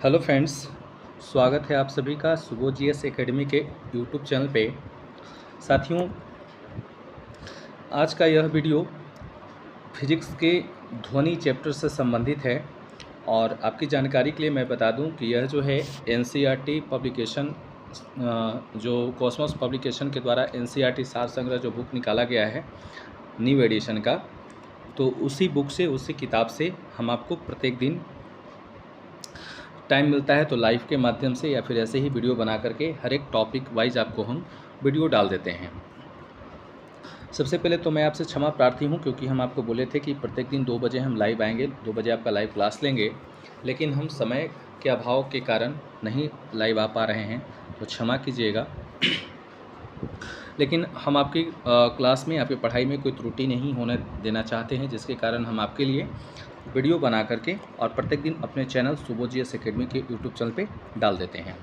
Hello friends, स्वागत है आप सभी का सुबोध जीएस एकेडमी के यूट्यूब चैनल पे। साथियों, आज का यह वीडियो फिजिक्स के ध्वनि चैप्टर से संबंधित है और आपकी जानकारी के लिए मैं बता दूं कि यह जो है एनसीईआरटी पब्लिकेशन जो कॉस्मोस पब्लिकेशन के द्वारा एनसीईआरटी सार संग्रह जो बुक निकाला गया है न्यू एडिशन का, तो उसी बुक से उसी किताब से हम आपको प्रत्येक दिन टाइम मिलता है तो लाइव के माध्यम से या फिर ऐसे ही वीडियो बना करके हर एक टॉपिक वाइज आपको हम वीडियो डाल देते हैं। सबसे पहले तो मैं आपसे क्षमा प्रार्थी हूं, क्योंकि हम आपको बोले थे कि प्रत्येक दिन 2 बजे हम लाइव आएंगे, 2 बजे आपका लाइव क्लास लेंगे, लेकिन हम समय के अभाव के कारण नहीं लाइव आ पा रहे हैं, तो क्षमा कीजिएगा। लेकिन हम आपकी क्लास में, आपकी पढ़ाई में कोई त्रुटि नहीं होने देना चाहते हैं, जिसके कारण हम आपके लिए वीडियो बना करके और प्रत्येक दिन अपने चैनल सुबोध जीएस एकेडमी के यूट्यूब चैनल पे डाल देते हैं।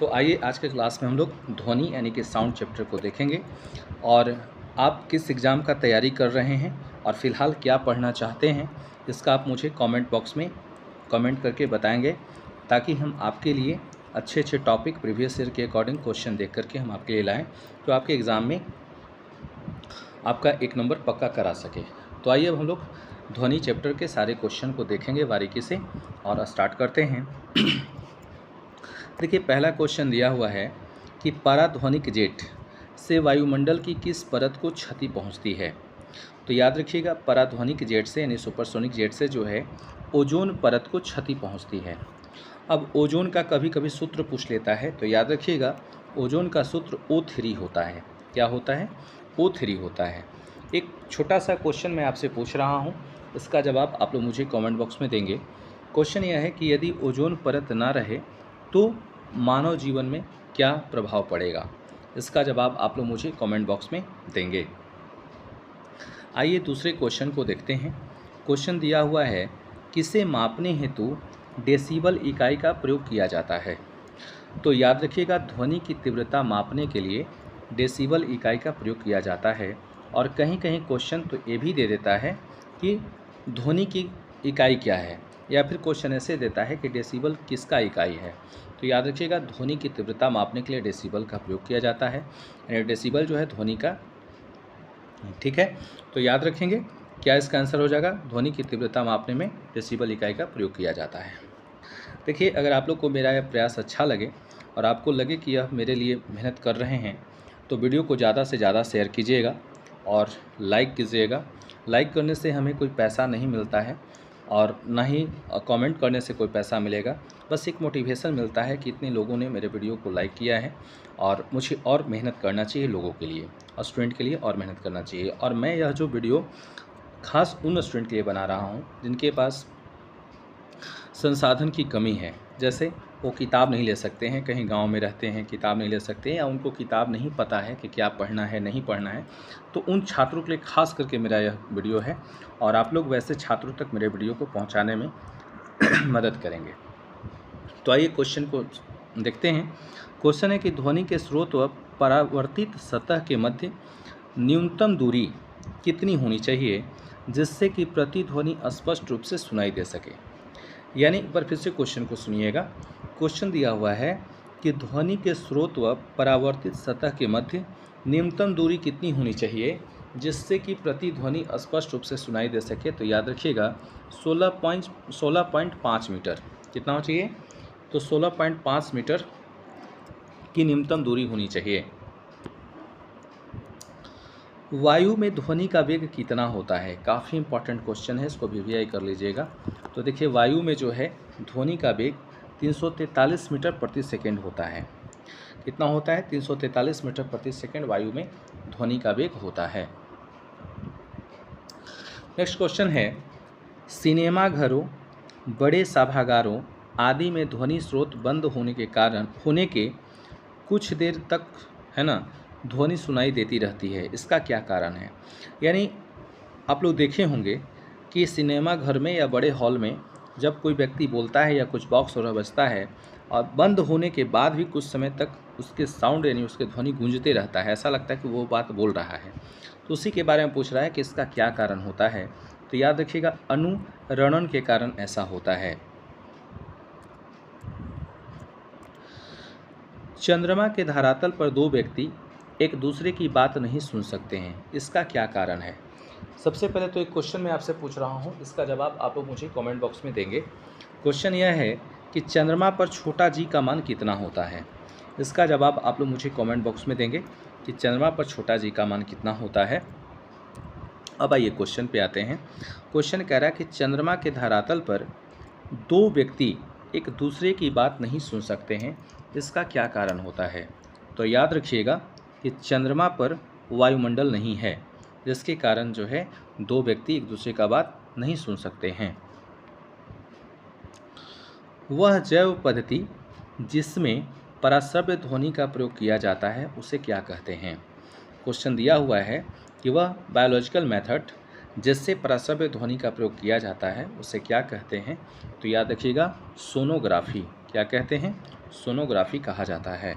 तो आइए आज के क्लास में हम लोग ध्वनि यानी कि साउंड चैप्टर को देखेंगे और आप किस एग्ज़ाम का तैयारी कर रहे हैं और फ़िलहाल क्या पढ़ना चाहते हैं, इसका आप मुझे कमेंट बॉक्स में कमेंट करके बताएंगे, ताकि हम आपके लिए अच्छे अच्छे टॉपिक प्रीवियस ईयर के अकॉर्डिंग क्वेश्चन देख करके हम आपके लिए लाएँ, तो आपके एग्ज़ाम में आपका 1 नंबर पक्का करा सके। तो आइए अब हम लोग ध्वनि चैप्टर के सारे क्वेश्चन को देखेंगे बारीकी से और स्टार्ट करते हैं। देखिए, पहला क्वेश्चन दिया हुआ है कि पराध्वनिक जेट से वायुमंडल की किस परत को क्षति पहुंचती है। तो याद रखिएगा, पराध्वनिक जेट से यानी सुपरसोनिक जेट से जो है ओजोन परत को क्षति पहुंचती है। अब ओजोन का कभी कभी सूत्र पूछ लेता है, तो याद रखिएगा ओजोन का सूत्र O3 होता है। क्या होता है? O3 होता है। एक छोटा सा क्वेश्चन मैं आपसे पूछ रहा हूँ, इसका जवाब आप लोग मुझे कमेंट बॉक्स में देंगे। क्वेश्चन यह है कि यदि ओजोन परत ना रहे तो मानव जीवन में क्या प्रभाव पड़ेगा। इसका जवाब आप लोग मुझे कमेंट बॉक्स में देंगे। आइए दूसरे क्वेश्चन को देखते हैं। क्वेश्चन दिया हुआ है, किसे मापने हेतु डेसिबल इकाई का प्रयोग किया जाता है। तो याद रखिएगा, ध्वनि की तीव्रता मापने के लिए डेसिबल इकाई का प्रयोग किया जाता है। और कहीं कहीं क्वेश्चन तो ये भी दे देता है कि ध्वनि की इकाई क्या है, या फिर क्वेश्चन ऐसे देता है कि डेसिबल किसका इकाई है। तो याद रखिएगा, ध्वनि की तीव्रता मापने के लिए डेसिबल का प्रयोग किया जाता है, यानी डेसिबल जो है ध्वनि का, ठीक है। तो याद रखेंगे, क्या इसका आंसर हो जाएगा? ध्वनि की तीव्रता मापने में डेसिबल इकाई का प्रयोग किया जाता है। देखिए, अगर आप लोग को मेरा यह प्रयास अच्छा लगे और आपको लगे कि यह मेरे लिए मेहनत कर रहे हैं, तो वीडियो को ज़्यादा से ज़्यादा शेयर कीजिएगा और लाइक कीजिएगा। लाइक करने से हमें कोई पैसा नहीं मिलता है और ना ही कमेंट करने से कोई पैसा मिलेगा। बस एक मोटिवेशन मिलता है कि इतने लोगों ने मेरे वीडियो को लाइक किया है और मुझे और मेहनत करना चाहिए लोगों के लिए, और स्टूडेंट के लिए और मेहनत करना चाहिए। और मैं यह जो वीडियो खास उन स्टूडेंट के लिए बना रहा हूँ जिनके पास संसाधन की कमी है, जैसे वो किताब नहीं ले सकते हैं, कहीं गांव में रहते हैं, किताब नहीं ले सकते हैं, या उनको किताब नहीं पता है कि क्या पढ़ना है नहीं पढ़ना है, तो उन छात्रों के लिए खास करके मेरा यह वीडियो है। और आप लोग वैसे छात्रों तक मेरे वीडियो को पहुंचाने में मदद करेंगे। तो आइए क्वेश्चन को देखते हैं। क्वेश्चन है कि ध्वनि के स्रोत व परावर्तित सतह के मध्य न्यूनतम दूरी कितनी होनी चाहिए जिससे कि प्रतिध्वनि स्पष्ट रूप से सुनाई दे सके। यानी एक बार फिर से क्वेश्चन को सुनिएगा। क्वेश्चन दिया हुआ है कि ध्वनि के स्रोत व परावर्तित सतह के मध्य न्यूनतम दूरी कितनी होनी चाहिए जिससे कि प्रतिध्वनि स्पष्ट रूप से सुनाई दे सके। तो याद रखिएगा 16.5 मीटर कितना हो चाहिए, तो 16.5 मीटर की न्यूनतम दूरी होनी चाहिए। वायु में ध्वनि का वेग कितना होता है? काफ़ी इंपॉर्टेंट क्वेश्चन है, इसको वीवीआई कर लीजिएगा। तो देखिए, वायु में जो है ध्वनि का वेग 343 मीटर प्रति सेकंड होता है। कितना होता है? 343 मीटर प्रति सेकंड वायु में ध्वनि का वेग होता है। नेक्स्ट क्वेश्चन है, सिनेमा घरों, बड़े सभागारों आदि में ध्वनि स्रोत बंद होने के कुछ देर तक, है ना, ध्वनि सुनाई देती रहती है, इसका क्या कारण है। यानी आप लोग देखे होंगे कि सिनेमा घर में या बड़े हॉल में जब कोई व्यक्ति बोलता है या कुछ बॉक्स वगैरह बजता है और बंद होने के बाद भी कुछ समय तक उसके साउंड यानी उसके ध्वनि गूंजते रहता है, ऐसा लगता है कि वो बात बोल रहा है। तो उसी के बारे में पूछ रहा है कि इसका क्या कारण होता है। तो याद रखिएगा, अनुरणन के कारण ऐसा होता है। चंद्रमा के धरातल पर दो व्यक्ति एक दूसरे की बात नहीं सुन सकते हैं, इसका क्या कारण है? सबसे पहले तो एक क्वेश्चन मैं आपसे पूछ रहा हूँ, इसका जवाब आप लोग मुझे कमेंट बॉक्स में देंगे। क्वेश्चन यह है कि चंद्रमा पर छोटा जी का मान कितना होता है? इसका जवाब आप लोग मुझे कमेंट बॉक्स में देंगे कि चंद्रमा पर छोटा जी का मान कितना होता है। अब आइए क्वेश्चन पे आते हैं। क्वेश्चन कह रहा है कि चंद्रमा के धरातल पर दो व्यक्ति एक दूसरे की बात नहीं सुन सकते हैं, इसका क्या कारण होता है? तो याद रखिएगा कि चंद्रमा पर वायुमंडल नहीं है, जिसके कारण जो है दो व्यक्ति एक दूसरे का बात नहीं सुन सकते हैं। वह जैव पद्धति जिसमें पराश्रव्य ध्वनि का प्रयोग किया जाता है उसे क्या कहते हैं? क्वेश्चन दिया हुआ है कि वह बायोलॉजिकल मेथड जिससे पराश्रव्य ध्वनि का प्रयोग किया जाता है उसे क्या कहते हैं? तो याद रखिएगा सोनोग्राफी। क्या कहते हैं? सोनोग्राफी कहा जाता है।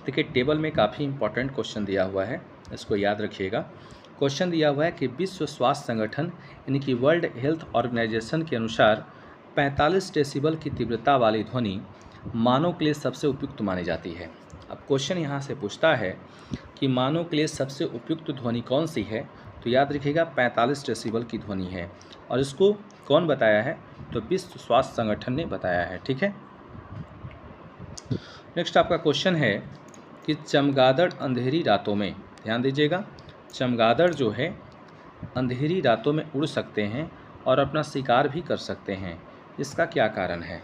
देखिए टेबल में काफ़ी इंपॉर्टेंट क्वेश्चन दिया हुआ है, इसको याद रखिएगा। क्वेश्चन दिया हुआ है कि विश्व स्वास्थ्य संगठन यानी कि वर्ल्ड हेल्थ ऑर्गेनाइजेशन के अनुसार 45 डेसिबल की तीव्रता वाली ध्वनि मानव के लिए सबसे उपयुक्त मानी जाती है। अब क्वेश्चन यहाँ से पूछता है कि मानव के लिए सबसे उपयुक्त ध्वनि कौन सी है? तो याद रखिएगा 45 डेसिबल की ध्वनि है, और इसको कौन बताया है? तो विश्व स्वास्थ्य संगठन ने बताया है। ठीक है। नेक्स्ट आपका क्वेश्चन है कि चमगादड़ अंधेरी रातों में, ध्यान दीजिएगा, चमगादड़ जो है अंधेरी रातों में उड़ सकते हैं और अपना शिकार भी कर सकते हैं, इसका क्या कारण है?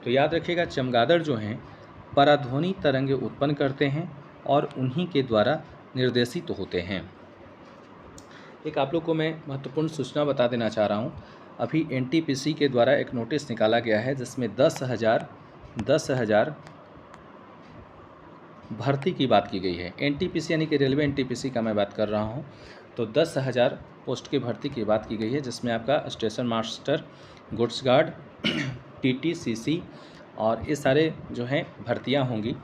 तो याद रखिएगा चमगादड़ जो हैं पराध्वनि तरंगें उत्पन्न करते हैं और उन्हीं के द्वारा निर्देशित होते हैं। एक आप लोग को मैं महत्वपूर्ण सूचना बता देना चाह रहा हूँ। अभी एनटीपीसी के द्वारा एक नोटिस निकाला गया है जिसमें 10,000 भर्ती की बात की गई है। एनटीपीसी यानी कि रेलवे एनटीपीसी का मैं बात कर रहा हूँ। तो 10,000 पोस्ट की भर्ती की बात की गई है, जिसमें आपका स्टेशन मास्टर, गुड्स गार्ड, टीटीसीसी और ये सारे जो हैं भर्तियाँ होंगी।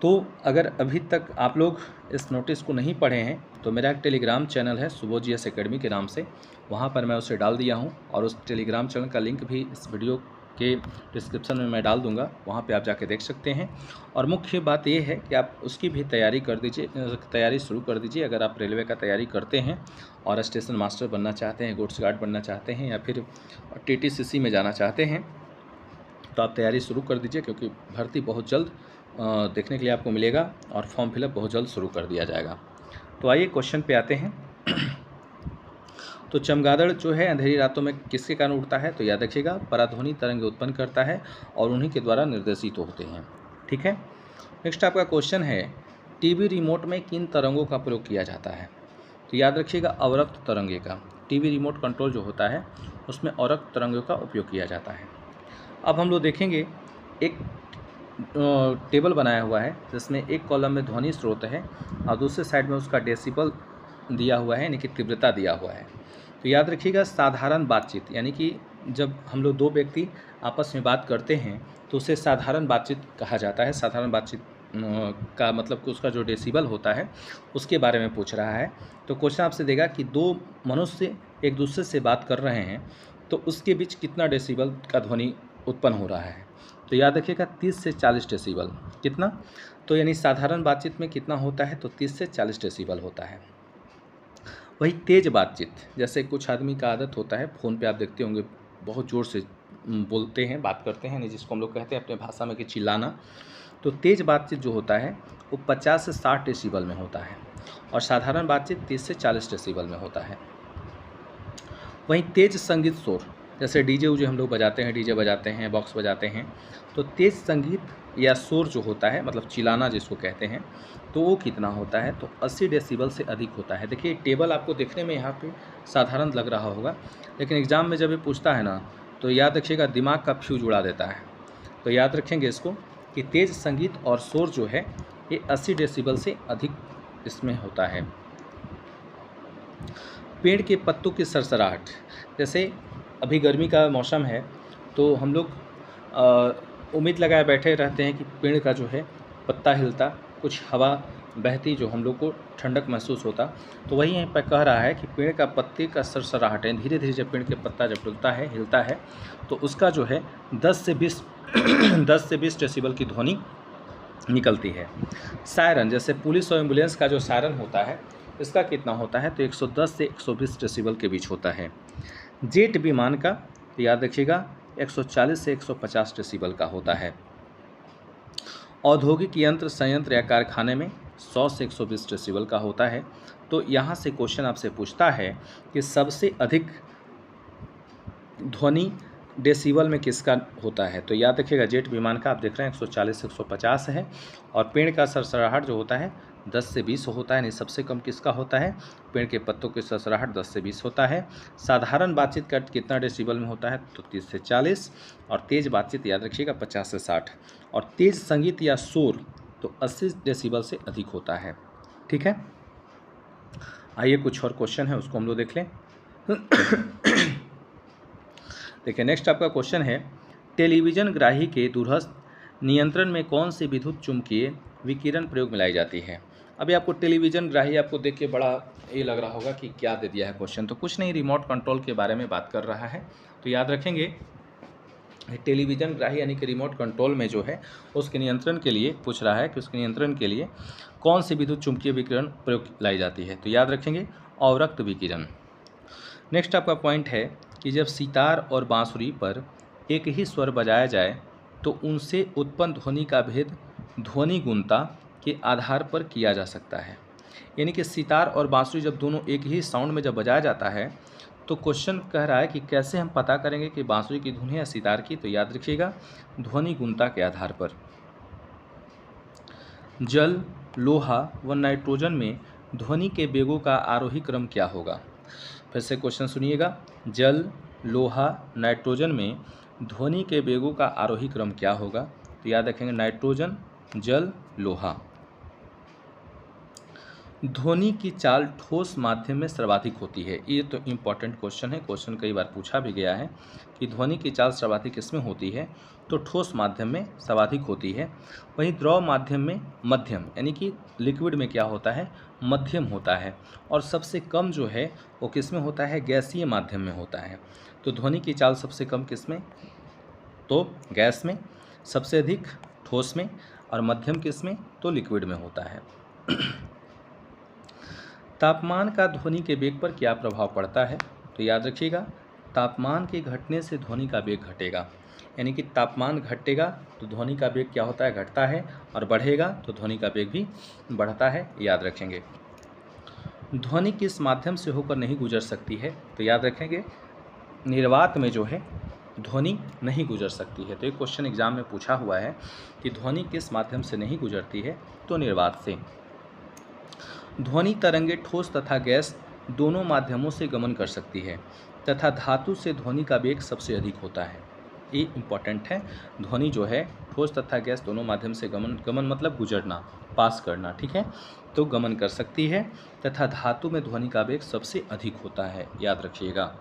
तो अगर अभी तक आप लोग इस नोटिस को नहीं पढ़े हैं तो मेरा एक टेलीग्राम चैनल है सुबोध जीएस एकेडमी के नाम से, वहाँ पर मैं उसे डाल दिया हूँ, और उस टेलीग्राम चैनल का लिंक भी इस वीडियो के डिस्क्रिप्शन में मैं डाल दूंगा, वहाँ पे आप जाके देख सकते हैं। और मुख्य बात ये है कि आप उसकी भी तैयारी कर दीजिए, तैयारी शुरू कर दीजिए। अगर आप रेलवे का तैयारी करते हैं और स्टेशन मास्टर बनना चाहते हैं, गुड्स गार्ड बनना चाहते हैं, या फिर टीटीसीसी में जाना चाहते हैं, तो आप तैयारी शुरू कर दीजिए, क्योंकि भर्ती बहुत जल्द देखने के लिए आपको मिलेगा और फॉर्म फिलअप बहुत जल्द शुरू कर दिया जाएगा। तो आइए क्वेश्चन पे आते हैं। तो चमगादड़ जो है अंधेरी रातों में किसके कारण उड़ता है? तो याद रखिएगा पराध्वनि तरंग उत्पन्न करता है और उन्हीं के द्वारा निर्देशित होते हैं। ठीक है। नेक्स्ट आपका क्वेश्चन है टीवी रिमोट में किन तरंगों का प्रयोग किया जाता है? तो याद रखिएगा अवरक्त तरंगे का। टीवी रिमोट कंट्रोल जो होता है उसमें अवरक्त तरंगों का उपयोग किया जाता है। अब हम लोग देखेंगे एक टेबल बनाया हुआ है जिसमें एक कॉलम में ध्वनि स्रोत है और दूसरे साइड में उसका डेसिबल दिया हुआ है, यानी कि तीव्रता दिया हुआ है। तो याद रखिएगा साधारण बातचीत, यानी कि जब हम लोग दो व्यक्ति आपस में बात करते हैं तो उसे साधारण बातचीत कहा जाता है। साधारण बातचीत का मतलब कि उसका जो डेसिबल होता है उसके बारे में पूछ रहा है। तो क्वेश्चन आपसे देगा कि दो मनुष्य एक दूसरे से बात कर रहे हैं तो उसके बीच कितना डेसिबल का ध्वनि उत्पन्न हो रहा है? तो याद रखिएगा 30 से 40 डेसिबल। कितना? तो यानी साधारण बातचीत में कितना होता है? तो 30 से 40 डेसिबल होता है। वही तेज़ बातचीत, जैसे कुछ आदमी का आदत होता है, फ़ोन पे आप देखते होंगे बहुत ज़ोर से बोलते हैं, बात करते हैं, जिसको हम लोग कहते हैं अपने भाषा में कि चिल्लाना। तो तेज़ बातचीत जो होता है वो 50 से 60 डेसिबल में होता है और साधारण बातचीत 30 से 40 डेसिबल में होता है। वहीं तेज़ संगीत शोर, जैसे डीजे उजे हम लोग बजाते हैं, डीजे बजाते हैं, बॉक्स बजाते हैं, तो तेज़ संगीत या शोर जो होता है मतलब चिल्लाना जिसको कहते हैं, तो वो कितना होता है? तो 80 डेसिबल से अधिक होता है। देखिए टेबल आपको देखने में यहाँ पे साधारण लग रहा होगा, लेकिन एग्ज़ाम में जब ये पूछता है ना तो याद रखिएगा दिमाग का फ्यूज उड़ा देता है। तो याद रखेंगे इसको कि तेज़ संगीत और शोर जो है ये 80 डेसिबल से अधिक इसमें होता है। पेड़ के पत्तों की सरसराहट, जैसे अभी गर्मी का मौसम है तो हम लोग उम्मीद लगाए बैठे रहते हैं कि पेड़ का जो है पत्ता हिलता, कुछ हवा बहती जो हम लोग को ठंडक महसूस होता। तो वही यहीं पर कह रहा है कि पेड़ का पत्ते का सरसराहट है, धीरे धीरे जब पेड़ के पत्ता जब डुलता है, हिलता है, तो उसका जो है 10 से 20 10 से 20 डेसिबल की ध्वनि निकलती है। सायरन, जैसे पुलिस और एम्बुलेंस का जो सायरन होता है, इसका कितना होता है, तो 110 से 120 डेसिबल के बीच होता है। जेट विमान का तो याद रखिएगा 140 से 150 डेसिबल का होता है। औद्योगिक यंत्र संयंत्र या कारखाने में 100 से 120 डेसिबल का होता है। तो यहाँ से क्वेश्चन आपसे पूछता है कि सबसे अधिक ध्वनि डेसिबल में किसका होता है, तो याद रखिएगा जेट विमान का आप देख रहे हैं 140 से 150 है, और पेड़ का सरसराहट जो होता है 10 से 20 होता है। यानी सबसे कम किसका होता है, पेड़ के पत्तों की सरसराहट 10 से 20 होता है। साधारण बातचीत का कितना डेसिबल में होता है, तो 30 से 40, और तेज़ बातचीत याद रखिएगा 50 से 60, और तेज़ संगीत या शोर तो 80 डेसिबल से अधिक होता है। ठीक है, आइए कुछ और क्वेश्चन है उसको हम लोग देख लें। देखिए नेक्स्ट आपका क्वेश्चन है, टेलीविज़न ग्राही के दूरस्थ नियंत्रण में कौन सी विद्युत चुम्बकीय विकिरण प्रयोग में लाई जाती है। अभी आपको टेलीविज़न ग्राही आपको देख के बड़ा ये लग रहा होगा कि क्या दे दिया है क्वेश्चन, तो कुछ नहीं, रिमोट कंट्रोल के बारे में बात कर रहा है। तो याद रखेंगे टेलीविज़न ग्राही यानी कि रिमोट कंट्रोल में जो है उसके नियंत्रण के लिए पूछ रहा है कि उसके नियंत्रण के लिए कौन सी विद्युत चुम्बकीय विकिरण प्रयोग लाई जाती है, तो याद रखेंगे अवरक्त विकिरण। नेक्स्ट आपका पॉइंट है कि जब सितार और बांसुरी पर एक ही स्वर बजाया जाए तो उनसे उत्पन्न ध्वनि का भेद ध्वनि गुणता के आधार पर किया जा सकता है। यानी कि सितार और बांसुरी जब दोनों एक ही साउंड में जब बजाया जाता है तो क्वेश्चन कह रहा है कि कैसे हम पता करेंगे कि बांसुरी की धुन है या सितार की, तो याद रखिएगा ध्वनि गुणता के आधार पर। जल, लोहा व नाइट्रोजन में ध्वनि के वेगों का आरोही क्रम क्या होगा। फिर से क्वेश्चन सुनिएगा, जल, लोहा, नाइट्रोजन में ध्वनि के वेगों का आरोही क्रम क्या होगा, तो याद रखेंगे नाइट्रोजन, जल, लोहा। ध्वनि की चाल ठोस माध्यम में सर्वाधिक होती है। ये तो इम्पॉर्टेंट क्वेश्चन है, क्वेश्चन कई बार पूछा भी गया है कि ध्वनि की चाल सर्वाधिक किसमें होती है, तो ठोस माध्यम में सर्वाधिक होती है। वहीं द्रव माध्यम में मध्यम, यानी कि लिक्विड में क्या होता है, मध्यम होता है। और सबसे कम जो है वो किसमें होता है, गैसीय माध्यम में होता है। तो ध्वनि की चाल सबसे कम किसमें, तो गैस में, सबसे अधिक ठोस में, और मध्यम किसमें, तो लिक्विड में होता है। तापमान का ध्वनि के वेग पर क्या प्रभाव पड़ता है, तो याद रखिएगा तापमान के घटने से ध्वनि का वेग घटेगा। यानी कि तापमान घटेगा तो ध्वनि का वेग क्या होता है, घटता है, और बढ़ेगा तो ध्वनि का वेग भी बढ़ता है, याद रखेंगे। ध्वनि किस माध्यम से होकर नहीं गुजर सकती है, तो याद रखेंगे निर्वात में जो है ध्वनि नहीं गुजर सकती है। तो एक क्वेश्चन एग्जाम में पूछा हुआ है कि ध्वनि किस माध्यम से नहीं गुजरती है, तो निर्वात से। ध्वनि तरंगे ठोस तथा गैस दोनों माध्यमों से गमन कर सकती है तथा धातु से ध्वनि का वेग सबसे अधिक होता है। ये इम्पॉर्टेंट है, ध्वनि जो है ठोस तथा गैस दोनों माध्यम से गमन मतलब गुजरना, पास करना, ठीक है, तो गमन कर सकती है तथा धातु में ध्वनि का वेग सबसे अधिक होता है, याद रखिएगा।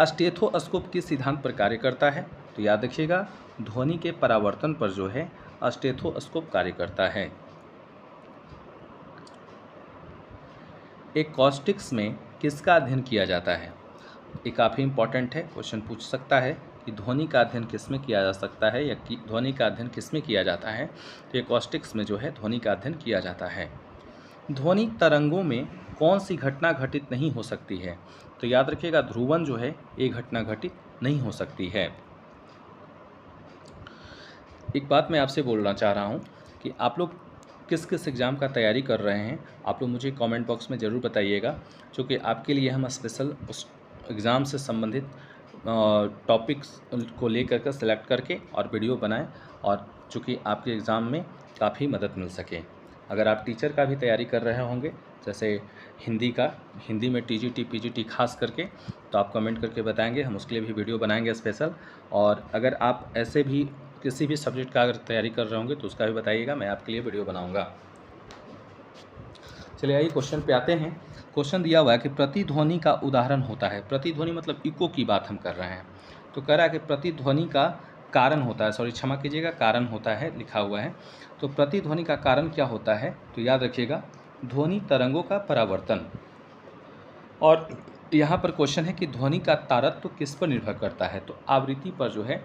स्टेथोस्कोप किस सिद्धांत पर कार्य करता है, तो याद रखिएगा ध्वनि के परावर्तन पर जो है स्टेथोस्कोप कार्य करता है। एकॉस्टिक्स में किसका अध्ययन किया जाता है, ये काफ़ी इंपॉर्टेंट है, क्वेश्चन पूछ सकता है कि ध्वनि का अध्ययन किस में किया जा सकता है या कि ध्वनि का अध्ययन किस में किया जाता है, तो एकॉस्टिक्स में जो है ध्वनि का अध्ययन किया जाता है। ध्वनि तरंगों में कौन सी घटना घटित नहीं हो सकती है, तो याद रखिएगा ध्रुवन जो है ये घटना घटित नहीं हो सकती है। एक बात मैं आपसे बोलना चाह रहा हूँ कि आप लोग किस किस एग्ज़ाम का तैयारी कर रहे हैं, आप लोग मुझे कमेंट बॉक्स में ज़रूर बताइएगा, क्योंकि आपके लिए हम स्पेशल उस एग्ज़ाम से संबंधित टॉपिक्स को लेकर के सेलेक्ट करके और वीडियो बनाएं, और चूँकि आपके एग्ज़ाम में काफ़ी मदद मिल सके। अगर आप टीचर का भी तैयारी कर रहे होंगे, जैसे हिंदी में टीजीटी पीजीटी खास करके, तो आप कमेंट करके बताएंगे, हम उसके लिए भी वीडियो बनाएंगे स्पेशल। और अगर आप ऐसे भी किसी भी सब्जेक्ट का अगर तैयारी कर रहे होंगे तो उसका भी बताइएगा, मैं आपके लिए वीडियो बनाऊंगा। चलिए आइए क्वेश्चन पे आते हैं। क्वेश्चन दिया हुआ है कि प्रतिध्वनि का उदाहरण होता है। प्रतिध्वनि मतलब इको की बात हम कर रहे हैं, तो कह रहा है कि प्रतिध्वनि का कारण होता है, सॉरी क्षमा कीजिएगा, कारण होता है लिखा हुआ है। तो प्रतिध्वनि का कारण क्या होता है? तो याद रखिएगा ध्वनि तरंगों का परावर्तन। और यहाँ पर क्वेश्चन है कि ध्वनि का तारत्व किस पर निर्भर करता है? तो आवृत्ति पर जो है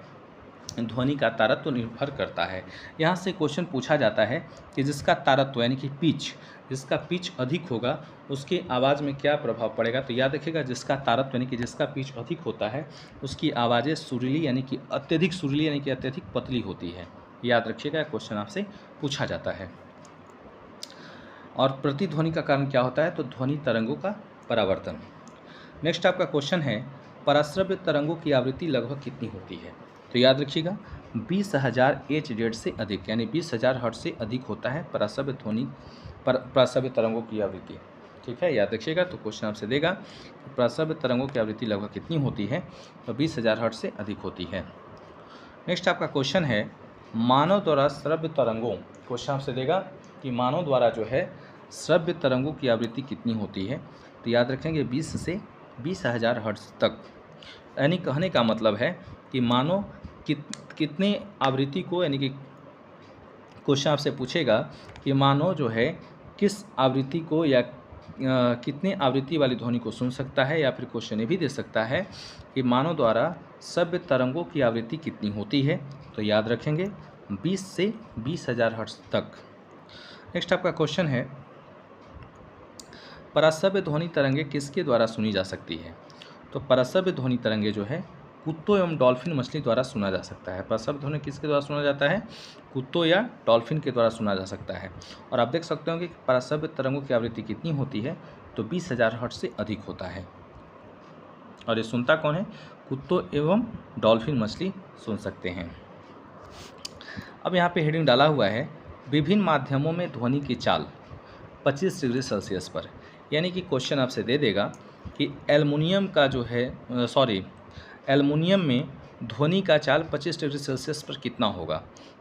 ध्वनि का तारत्व निर्भर करता है। यहाँ से क्वेश्चन पूछा जाता है कि जिसका तारत्व यानी कि पिच, जिसका पिच अधिक होगा उसकी आवाज़ में क्या प्रभाव पड़ेगा? तो याद रखिएगा जिसका तारत्व यानी कि जिसका पिच अधिक होता है उसकी आवाज़ें सुरीली यानी कि अत्यधिक सुरीली यानी कि अत्यधिक पतली होती है। याद रखिएगा क्वेश्चन आपसे पूछा जाता है। और प्रतिध्वनि का कारण क्या होता है? तो ध्वनि तरंगों का परावर्तन। नेक्स्ट आपका क्वेश्चन है पराश्रव्य तरंगों की आवृत्ति लगभग कितनी होती है? तो याद रखिएगा 20,000 HZ से अधिक यानी 20,000 हर्ट्ज से अधिक होता है पराश्रव्य तरंगों की आवृत्ति। ठीक है, याद रखिएगा। तो क्वेश्चन आपसे देगा पराश्रव्य तरंगों की आवृत्ति लगभग कितनी होती है? तो 20,000 हर्ट्ज से अधिक होती है। नेक्स्ट आपका क्वेश्चन है मानव द्वारा श्रव्य तरंगों, क्वेश्चन आपसे देगा कि मानव द्वारा जो है श्रव्य तरंगों की आवृत्ति कितनी होती है? तो याद रखेंगे 20 से 20,000 हर्ट्ज तक। यानी कहने का मतलब है कि मानव कितने आवृत्ति को, यानी कि क्वेश्चन आपसे पूछेगा कि मानव जो है किस आवृत्ति को या कितने आवृत्ति वाली ध्वनि को सुन सकता है, या फिर क्वेश्चन ये भी दे सकता है कि मानव द्वारा श्रव्य तरंगों की आवृत्ति कितनी होती है? तो याद रखेंगे 20 से 20,000 हर्ट्ज तक। नेक्स्ट आपका क्वेश्चन है पराश्रव्य ध्वनि तरंगे किसके द्वारा सुनी जा सकती है? तो पराश्रव्य ध्वनि तरंगे जो है कुत्तों एवं डॉल्फिन मछली द्वारा सुना जा सकता है। पराश्रव्य ध्वनि किसके द्वारा सुना जाता है? कुत्तों या डॉल्फिन के द्वारा सुना जा सकता है। और आप देख सकते हो कि पराश्रव्य तरंगों की आवृत्ति कितनी होती है? तो 20,000 हर्ट्ज से अधिक होता है। और ये सुनता कौन है? कुत्तों एवं डॉल्फिन मछली सुन सकते हैं। अब यहाँ पे हेडिंग डाला हुआ है विभिन्न माध्यमों में ध्वनि की चाल 25 डिग्री सेल्सियस पर। यानी कि क्वेश्चन आपसे दे देगा कि एल्युमिनियम में ध्वनि का चाल 25 डिग्री सेल्सियस पर कितना होगा?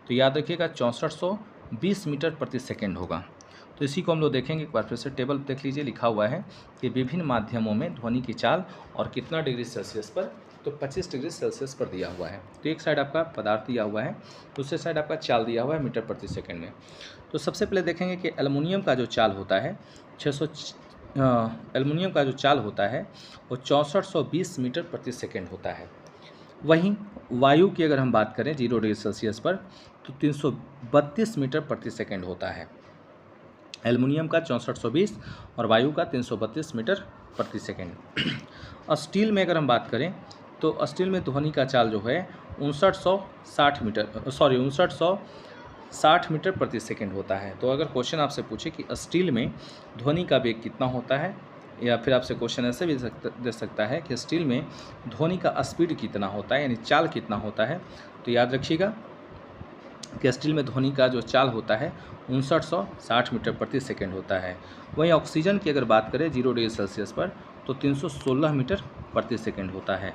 तो याद रखिएगा 6420 मीटर प्रति सेकेंड होगा। तो इसी को हम लोग देखेंगे एक बार फिर से। टेबल देख लीजिए, लिखा हुआ है कि विभिन्न माध्यमों में ध्वनि की चाल और कितना डिग्री सेल्सियस पर? तो 25 डिग्री सेल्सियस पर दिया हुआ है। तो एक साइड आपका पदार्थ दिया हुआ है, दूसरे साइड आपका चाल दिया हुआ है मीटर प्रति सेकेंड में। तो सबसे पहले देखेंगे कि एल्युमिनियम का जो चाल होता है एल्युमिनियम का जो चाल होता है वो 6420 मीटर प्रति सेकेंड होता है। वहीं वायु की अगर हम बात करें 0 डिग्री सेल्सियस पर तो 332 मीटर प्रति सेकेंड होता है। एल्युमिनियम का 6420 और वायु का 332 मीटर प्रति सेकेंड। और स्टील में अगर हम बात करें तो स्टील में ध्वनि का चाल जो है 5960 मीटर प्रति सेकेंड होता है। तो अगर क्वेश्चन आपसे पूछे कि स्टील में ध्वनि का वेग कितना होता है, या फिर आपसे क्वेश्चन ऐसे भी दे सकता है कि स्टील में ध्वनि का स्पीड कितना होता है, यानी चाल कितना होता है, तो याद रखिएगा कि स्टील में ध्वनि का जो चाल होता है 5960 मीटर प्रति सेकेंड होता है। वहीं ऑक्सीजन की अगर बात करें 0 डिग्री सेल्सियस पर तो 316 मीटर प्रति सेकेंड होता है।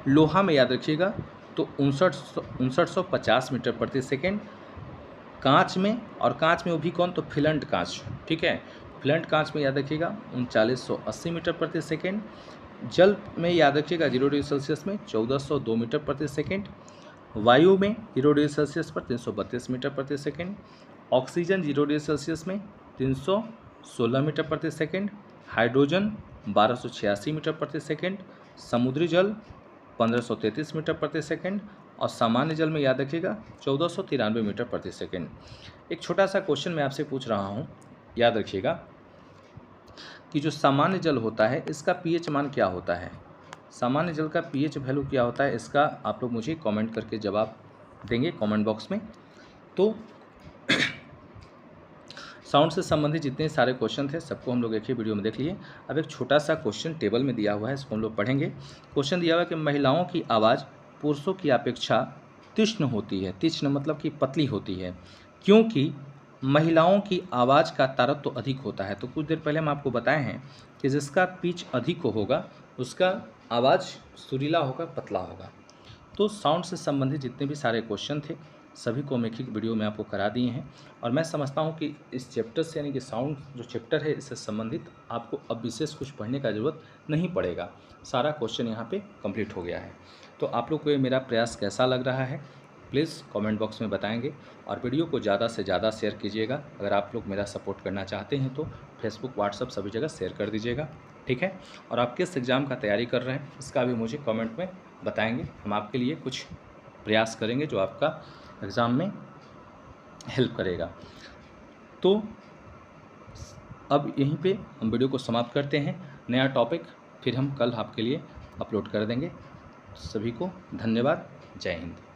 लोहा में याद रखिएगा तो 5950 मीटर प्रति सेकेंड। कांच में, और कांच में वो भी कौन? तो फिलंट कांच। ठीक है, फिलंट कांच में याद रखिएगा 3980 मीटर प्रति सेकेंड। जल में याद रखिएगा 0 डिग्री सेल्सियस में 1402 मीटर प्रति सेकेंड। वायु में 0 डिग्री सेल्सियस पर 332 मीटर प्रति सेकेंड। ऑक्सीजन 0 डिग्री सेल्सियस में 316 मीटर प्रति सेकेंड। हाइड्रोजन 1286 मीटर प्रति सेकेंड। समुद्री जल 1533 मीटर प्रति सेकेंड। और सामान्य जल में याद रखिएगा 1493 मीटर प्रति सेकेंड। एक छोटा सा क्वेश्चन मैं आपसे पूछ रहा हूँ, याद रखिएगा कि जो सामान्य जल होता है इसका पीएच मान क्या होता है? सामान्य जल का पीएच वैल्यू क्या होता है, इसका आप लोग मुझे कमेंट करके जवाब देंगे कमेंट बॉक्स में। तो साउंड से संबंधित जितने सारे क्वेश्चन थे सबको हम लोग एक ही वीडियो में देख लिए। अब एक छोटा सा क्वेश्चन टेबल में दिया हुआ है, इसको हम लोग पढ़ेंगे। क्वेश्चन दिया हुआ है कि महिलाओं की आवाज़ पुरुषों की अपेक्षा तीक्ष्ण होती है। तीक्ष्ण मतलब कि पतली होती है, क्योंकि महिलाओं की आवाज़ का तारत्व तो अधिक होता है। तो कुछ देर पहले हम आपको बताए हैं कि जिसका पिच अधिक होगा उसका आवाज़ सुरीला होगा, पतला होगा। तो साउंड से संबंधित जितने भी सारे क्वेश्चन थे सभी को हम एक ही वीडियो में आपको करा दिए हैं। और मैं समझता हूं कि इस चैप्टर से, यानी कि साउंड जो चैप्टर है इससे संबंधित आपको अब विशेष कुछ पढ़ने का ज़रूरत नहीं पड़ेगा। सारा क्वेश्चन यहाँ पे कंप्लीट हो गया है। तो आप लोग को ये मेरा प्रयास कैसा लग रहा है प्लीज़ कमेंट बॉक्स में बताएंगे, और वीडियो को ज़्यादा से ज़्यादा शेयर कीजिएगा। अगर आप लोग मेरा सपोर्ट करना चाहते हैं तो फेसबुक, व्हाट्सएप सभी जगह शेयर कर दीजिएगा, ठीक है। और आप किस एग्ज़ाम का तैयारी कर रहे हैं इसका भी मुझे कमेंट में बताएंगे, हम आपके लिए कुछ प्रयास करेंगे जो आपका एग्ज़ाम में हेल्प करेगा। तो अब यहीं पे हम वीडियो को समाप्त करते हैं। नया टॉपिक फिर हम कल आपके लिए अपलोड कर देंगे। सभी को धन्यवाद। जय हिंद।